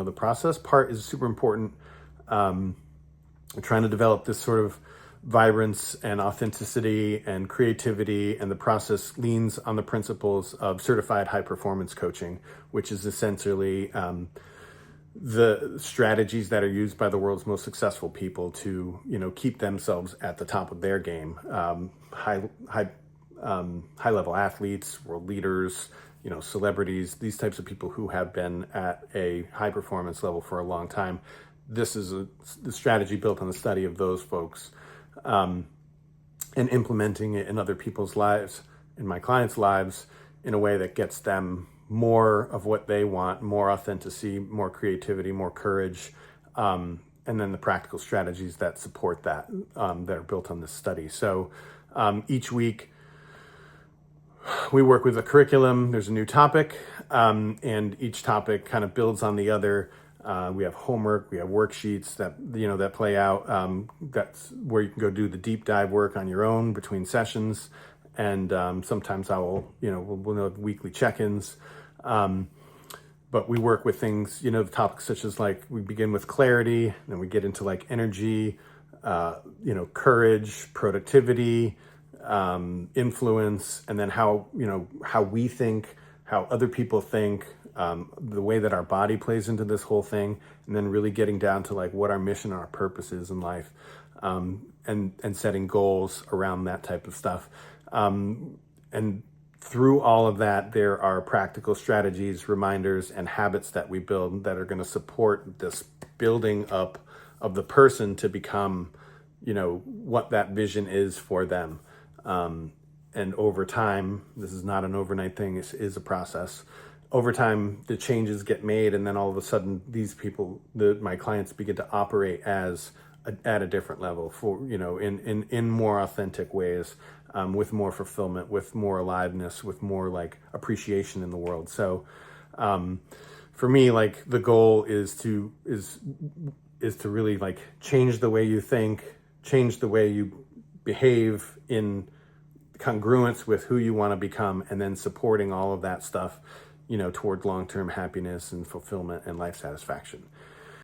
The process part is super important. We're trying to develop this sort of vibrance and authenticity and creativity, and the process leans on the principles of certified high performance coaching, which is essentially the strategies that are used by the world's most successful people to, keep themselves at the top of their game. High level athletes, world leaders, celebrities, these types of people who have been at a high performance level for a long time. This is the strategy built on the study of those folks, and implementing it in other people's lives, in my clients' lives, in a way that gets them more of what they want, more authenticity, more creativity, more courage, and then the practical strategies that support that, that are built on this study. So each week we work with a curriculum. There's a new topic, and each topic kind of builds on the other. We have homework, we have worksheets that play out. That's where you can go do the deep dive work on your own between sessions. And sometimes we'll have weekly check-ins. But we work with things, the topics such as we begin with clarity, then we get into energy, courage, productivity, influence, and then how we think, how other people think, the way that our body plays into this whole thing, and then really getting down to what our mission and our purpose is in life, and setting goals around that type of stuff. And through all of that, there are practical strategies, reminders, and habits that we build that are going to support this building up of the person to become, what that vision is for them. And over time, this is not an overnight thing, it is a process. Over time, the changes get made, and then all of a sudden, these people, my clients, begin to operate at a different level, in more authentic ways, with more fulfillment, with more aliveness, with more appreciation in the world. So, for me, the goal is to really change the way you think, change the way you behave in congruence with who you want to become, and then supporting all of that stuff, toward long-term happiness and fulfillment and life satisfaction.